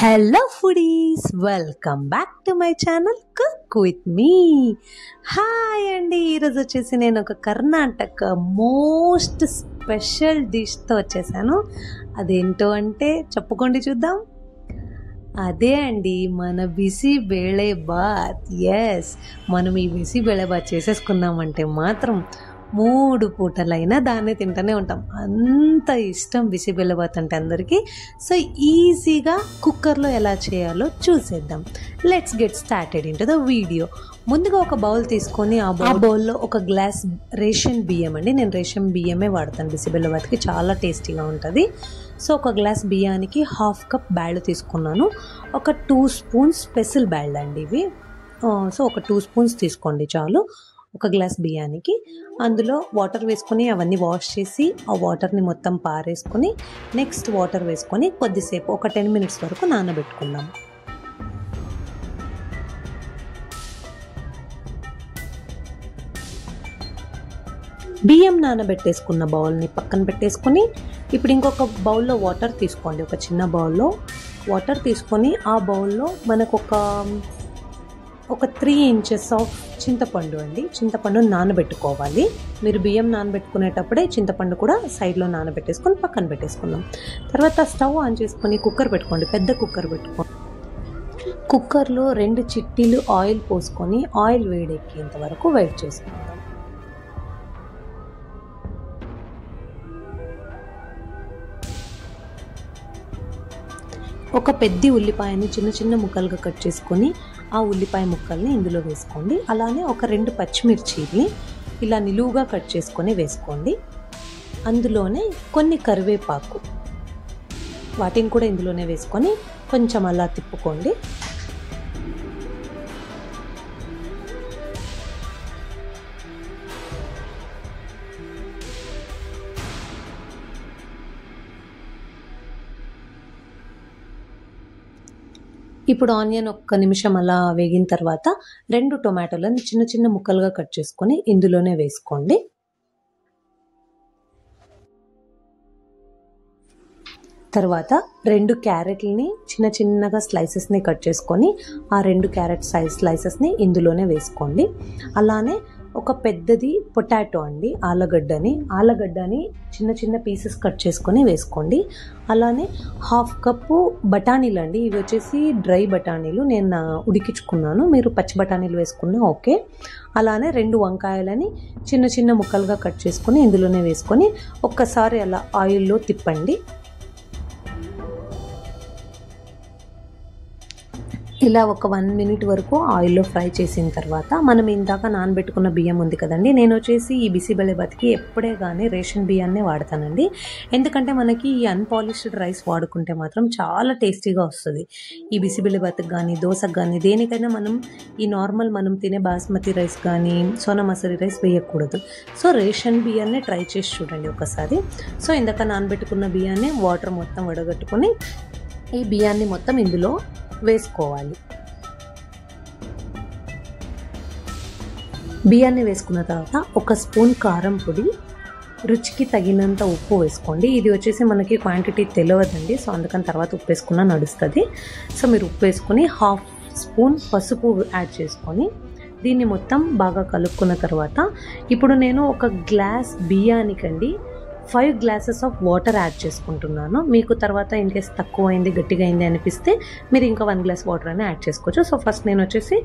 Hello foodies, welcome back to my channel cook with me. Hi అండి, ఈరోజు వచ్చేసి నేను ఒక కర్ణాటక మోస్ట్ స్పెషల్ డిష్తో వచ్చేసాను. అదేంటో అంటే చెప్పుకోండి చూద్దాం. అదే అండి మన బిసి బేళే బాత్. ఎస్, మనం ఈ బిసి బేళే బాత్ చేసేసుకున్నామంటే మాత్రం 3 పూటలైనా దాన్ని తింటూనే ఉంటాం. అంత ఇష్టం బిసిబెల్లబాత్ అంటే అందరికీ. సో ఈజీగా కుక్కర్లో ఎలా చేయాలో చూసేద్దాం. Let's get started in to the video. ముందుగా ఒక బౌల్ తీసుకొని ఆ బౌల్లో ఒక గ్లాస్ రేషన్ బియ్యం అండి, నేను రేషన్ బియ్యమే వాడతాను బిసిబెల్లబాత్కి, చాలా టేస్టీగా ఉంటుంది. సో ఒక గ్లాస్ బియ్యానికి 1/2 కప్ బ్యాళ్ళు తీసుకున్నాను. ఒక 2 స్పూన్స్ పెసల్ బ్యాళ్ళు అండి ఇవి. సో ఒక 2 స్పూన్స్ తీసుకోండి చాలు ఒక గ్లాస్ బియ్యానికి. అందులో వాటర్ వేసుకొని అవన్నీ వాష్ చేసి ఆ వాటర్ని మొత్తం పారేసుకొని నెక్స్ట్ వాటర్ వేసుకొని కొద్దిసేపు ఒక 10 మినిట్స్ వరకు నానబెట్టుకుందాం. బియ్యం నానబెట్టేసుకున్న బౌల్ని పక్కన పెట్టేసుకొని ఇప్పుడు ఇంకొక బౌల్లో వాటర్ తీసుకోండి. ఒక చిన్న బౌల్లో వాటర్ తీసుకొని ఆ బౌల్లో మనకు ఒక 3 ఇంచెస్ ఆఫ్ చింతపండు అండి, చింతపండు నానబెట్టుకోవాలి. మీరు బియ్యం నానబెట్టుకునేటప్పుడే చింతపండు కూడా సైడ్లో నానబెట్టేసుకొని పక్కన పెట్టేసుకుందాం. తర్వాత స్టవ్ ఆన్ చేసుకొని కుక్కర్ పెట్టుకోండి, పెద్ద కుక్కర్ పెట్టుకోండి. కుక్కర్లో 2 చిట్టీలు ఆయిల్ పోసుకొని ఆయిల్ వేడెక్కేంత వరకు వెయిట్ చేసుకుందాం. ఒక పెద్ద ఉల్లిపాయని చిన్న చిన్న ముక్కలుగా కట్ చేసుకొని ఆ ఉల్లిపాయ ముక్కల్ని ఇందులో వేసుకోండి. అలానే ఒక 2 పచ్చిమిర్చిని ఇలా నిలువుగా కట్ చేసుకొని వేసుకోండి. అందులోనే కొన్ని కరివేపాకు, వాటిని కూడా ఇందులోనే వేసుకొని కొంచెం అలా తిప్పుకోండి. ఇప్పుడు ఆనియన్ ఒక్క నిమిషం అలా వేగిన తర్వాత 2 టొమాటోలను చిన్న చిన్న ముక్కలుగా కట్ చేసుకొని ఇందులోనే వేసుకోండి. తర్వాత 2 క్యారెట్లని చిన్న చిన్నగా స్లైసెస్ని కట్ చేసుకొని ఆ 2 క్యారెట్ స్లైసెస్ని ఇందులోనే వేసుకోండి. అలానే ఒక పెద్దది పొటాటో అండి, ఆలుగడ్డని చిన్న చిన్న పీసెస్ కట్ చేసుకొని వేసుకోండి. అలానే 1/2 కప్పు బఠానీలు అండి, ఇవి వచ్చేసి డ్రై బఠానీలు, నేను ఉడికించుకున్నాను, మీరు పచ్చి బఠానీలు వేసుకున్నా ఓకే. అలానే 2 వంకాయలని చిన్న చిన్న ముక్కలుగా కట్ చేసుకొని ఇందులోనే వేసుకొని ఒక్కసారి అలా ఆయిల్లో తిప్పండి. ఇలా ఒక 1 మినిట్ వరకు ఆయిల్లో ఫ్రై చేసిన తర్వాత మనం ఇందాక నానబెట్టుకున్న బియ్యం ఉంది కదండి, నేను వచ్చేసి ఈ బిసిబెల్లబాత్కి ఎప్పుడే కానీ రేషన్ బియ్యాన్నే వాడతానండి. ఎందుకంటే మనకి ఈ అన్పాలిష్డ్ రైస్ వాడుకుంటే మాత్రం చాలా టేస్టీగా వస్తుంది. ఈ బిసిబెల్లబాత్కి కానీ దోశకు కానీ దేనికైనా మనం ఈ నార్మల్ మనం తినే బాస్మతి రైస్ కానీ సోనా మసూరి రైస్ వేయకూడదు. సో రేషన్ బియ్యాన్నే ట్రై చేసి చూడండి ఒకసారి. సో ఇందాక నానబెట్టుకున్న బియ్యాన్ని వాటర్ మొత్తం వడగట్టుకొని ఈ బియ్యాన్ని మొత్తం ఇందులో వేసుకోవాలి. బియ్యాన్ని వేసుకున్న తర్వాత 1 స్పూన్ కారం పొడి, రుచికి తగినంత ఉప్పు వేసుకోండి. ఇది వచ్చేసి మనకి క్వాంటిటీ తెలియదండి, సో అందుకని తర్వాత ఉప్పు వేసుకున్నా నడుస్తుంది. సో మీరు ఉప్పు వేసుకొని 1/2 స్పూన్ పసుపు యాడ్ చేసుకొని దీన్ని మొత్తం బాగా కలుపుకున్న తర్వాత ఇప్పుడు నేను ఒక గ్లాస్ బియ్యానికండి 5 గ్లాసెస్ ఆఫ్ వాటర్ యాడ్ చేసుకుంటున్నాను. మీకు తర్వాత ఇన్ కేస్ తక్కువ అయింది గట్టిగా అయింది అనిపిస్తే మీరు ఇంకా 1 గ్లాస్ వాటర్ అయినా యాడ్ చేసుకోవచ్చు. సో ఫస్ట్ నేను వచ్చేసి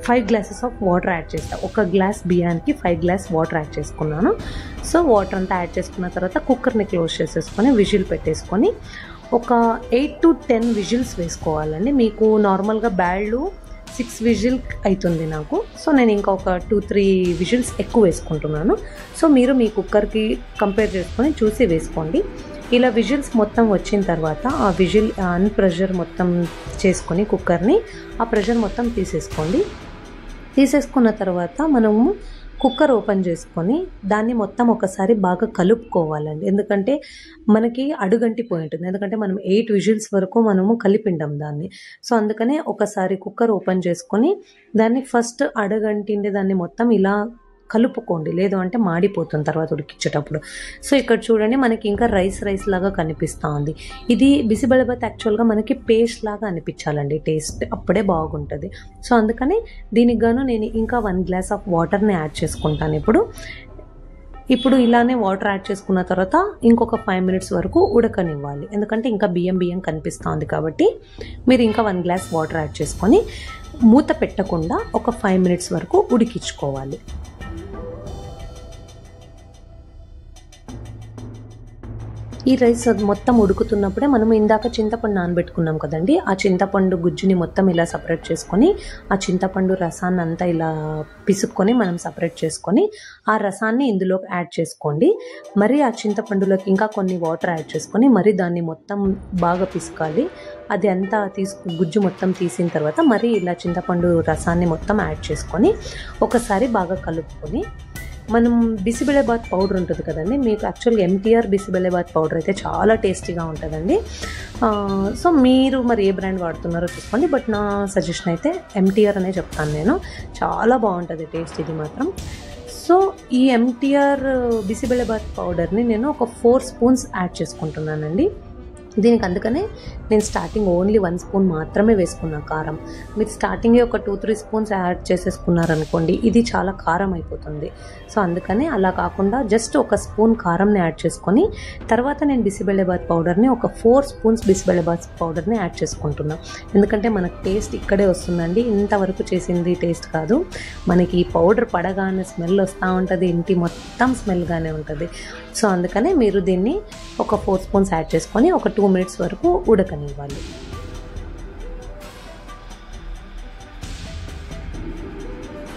5 గ్లాసెస్ ఆఫ్ వాటర్ యాడ్ చేస్తాను. ఒక గ్లాస్ బియ్యానికి 5 గ్లాస్ వాటర్ యాడ్ చేసుకున్నాను. సో వాటర్ అంతా యాడ్ చేసుకున్న తర్వాత కుక్కర్ని క్లోజ్ చేసేసుకొని విజిల్ పెట్టేసుకొని ఒక 8 to 10 విజిల్స్ వేసుకోవాలండి. మీకు నార్మల్గా బ్యాళ్ళు 6 విజిల్ అవుతుంది నాకు, సో నేను ఇంకా ఒక 2-3 విజిల్స్ ఎక్కువ వేసుకుంటున్నాను. సో మీరు మీ కుక్కర్కి కంపేర్ చేసుకొని చూసి వేసుకోండి. ఇలా విజిల్స్ మొత్తం వచ్చిన తర్వాత ఆ విజిల్ ప్రెషర్ మొత్తం చేసుకొని కుక్కర్ని ఆ ప్రెషర్ మొత్తం తీసేసుకున్న తర్వాత మనము కుక్కర్ ఓపెన్ చేసుకొని దాన్ని మొత్తం ఒకసారి బాగా కలుపుకోవాలండి. ఎందుకంటే మనకి అడుగంటిపోయి ఉంటుంది, ఎందుకంటే మనం 8 విజిల్స్ వరకు మనము కలిపిండాం దాన్ని. సో అందుకనే ఒకసారి కుక్కర్ ఓపెన్ చేసుకొని దాన్ని ఫస్ట్ అడుగంటిండే దాన్ని మొత్తం ఇలా కలుపుకోండి, లేదు అంటే మాడిపోతుంది తర్వాత ఉడికించేటప్పుడు. సో ఇక్కడ చూడండి మనకి ఇంకా రైస్ లాగా కనిపిస్తూ ఉంది. ఇది బిసిబెళబాత్ యాక్చువల్గా మనకి పేస్ట్ లాగా అనిపించాలండి, టేస్ట్ అప్పుడే బాగుంటుంది. సో అందుకని దీనికి గాను నేను ఇంకా 1 గ్లాస్ ఆఫ్ వాటర్ని యాడ్ చేసుకుంటాను. ఇప్పుడు ఇలానే వాటర్ యాడ్ చేసుకున్న తర్వాత ఇంకొక 5 మినిట్స్ వరకు ఉడకనివ్వాలి, ఎందుకంటే ఇంకా బియ్యం కనిపిస్తుంది కాబట్టి. మీరు ఇంకా 1 గ్లాస్ వాటర్ యాడ్ చేసుకొని మూత పెట్టకుండా ఒక 5 మినిట్స్ వరకు ఉడికించుకోవాలి. ఈ రైస్ మొత్తం ఉడుకుతున్నప్పుడే మనం ఇందాక చింతపండు నానబెట్టుకున్నాం కదండి, ఆ చింతపండు గుజ్జుని మొత్తం ఇలా సపరేట్ చేసుకొని, ఆ చింతపండు రసాన్ని అంతా ఇలా పిసుక్కొని మనం సపరేట్ చేసుకొని ఆ రసాన్ని ఇందులో యాడ్ చేసుకోండి. మరి ఆ చింతపండులోకి ఇంకా కొన్ని వాటర్ యాడ్ చేసుకొని మరి దాన్ని మొత్తం బాగా పిసుకాలి. అది అంతా గుజ్జు మొత్తం తీసిన తర్వాత మరి ఇలా చింతపండు రసాన్ని మొత్తం యాడ్ చేసుకొని ఒకసారి బాగా కలుపుకొని, మనం బిసిబెళబాత్ పౌడర్ ఉంటుంది కదండి, మీకు యాక్చువల్గా ఎంటీఆర్ బిసిబెళబాత్ పౌడర్ అయితే చాలా టేస్టీగా ఉంటుందండి. సో మీరు మరి ఏ బ్రాండ్ వాడుతున్నారో చూసుకోండి, బట్ నా సజెషన్ అయితే ఎంటీఆర్ అనే చెప్తాను నేను. చాలా బాగుంటుంది టేస్ట్ ఇది మాత్రం. సో ఈ ఎంటీఆర్ బిసిబెళబాత్ పౌడర్ని నేను ఒక 4 స్పూన్స్ యాడ్ చేసుకుంటున్నానండి. దీనికి అందుకనే నేను స్టార్టింగ్ ఓన్లీ 1 స్పూన్ మాత్రమే వేసుకున్నా కారం. మీరు స్టార్టింగే ఒక 2-3 స్పూన్స్ యాడ్ చేసేసుకున్నారనుకోండి, ఇది చాలా కారం అయిపోతుంది. సో అందుకనే అలా కాకుండా జస్ట్ ఒక స్పూన్ కారంని యాడ్ చేసుకొని తర్వాత నేను బిసిబెళబాత్ పౌడర్ని ఒక 4 స్పూన్స్ బిసిబెళబాత్ పౌడర్ని యాడ్ చేసుకుంటున్నాను. ఎందుకంటే మనకు టేస్ట్ ఇక్కడే వస్తుందండి, ఇంతవరకు చేసింది టేస్ట్ కాదు. మనకి ఈ పౌడర్ పడగానే స్మెల్ వస్తూ ఉంటుంది, ఇంటి మొత్తం స్మెల్గానే ఉంటుంది. సో అందుకనే మీరు దీన్ని ఒక 4 స్పూన్స్ యాడ్ చేసుకొని ఒక 2 మినిట్స్ వరకు ఉడకనివ్వాలి.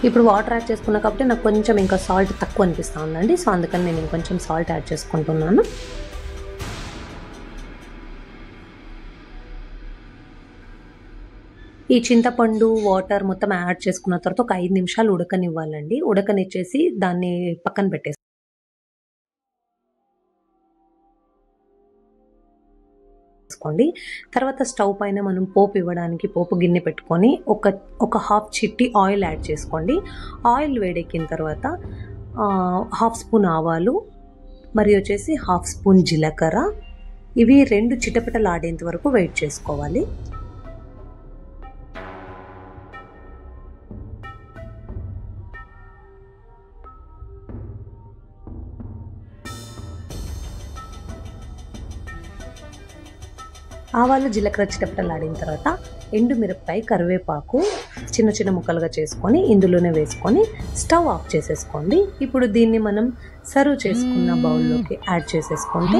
ఇప్పుడు వాటర్ యాడ్ చేసుకున్నా కాబట్టి నాకు కొంచెం ఇంకా సాల్ట్ తక్కువ అనిపిస్తూ ఉందండి. సో అందుకని నేను ఇంకొంచెం సాల్ట్ యాడ్ చేసుకుంటున్నాను. ఈ చింతపండు వాటర్ మొత్తం యాడ్ చేసుకున్న తర్వాత ఒక 5 నిమిషాలు ఉడకనివ్వాలండి. ఉడకనిచ్చేసి దాన్ని పక్కన పెట్టేసి తర్వాత స్టవ్ పైన మనం పోపు ఇవ్వడానికి పోపు గిన్నె పెట్టుకొని ఒక హాఫ్ చిట్టి ఆయిల్ యాడ్ చేసుకోండి. ఆయిల్ వేడెక్కిన తర్వాత 1/2 స్పూన్ ఆవాలు మరియు వచ్చేసి 1/2 స్పూన్ జీలకర్ర, ఇవి 2 చిటపటలు ఆడేంత వరకు వెయిట్ చేసుకోవాలి. ఆవాలు జీలకర్ర చిటపటలాడిన తర్వాత ఎండుమిరపకాయ, కరివేపాకు చిన్న ముక్కలుగా చేసుకొని ఇందులోనే వేసుకొని స్టవ్ ఆఫ్ చేసేసుకోండి. ఇప్పుడు దీన్ని మనం సర్వ్ చేసుకున్న బౌల్లోకి యాడ్ చేసేసుకుంటే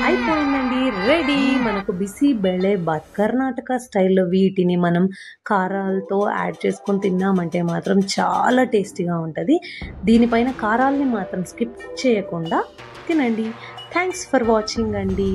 అయిపోయిందండి, రెడీ. మనకు బిసిబెళబాత్ కర్ణాటక స్టైల్లో వీటిని మనం కారాలతో యాడ్ చేసుకొని తిన్నామంటే మాత్రం చాలా టేస్టీగా ఉంటుంది. దీనిపైన కారాలని మాత్రం స్కిప్ చేయకుండా తినండి. థ్యాంక్స్ ఫర్ వాచింగ్ అండి.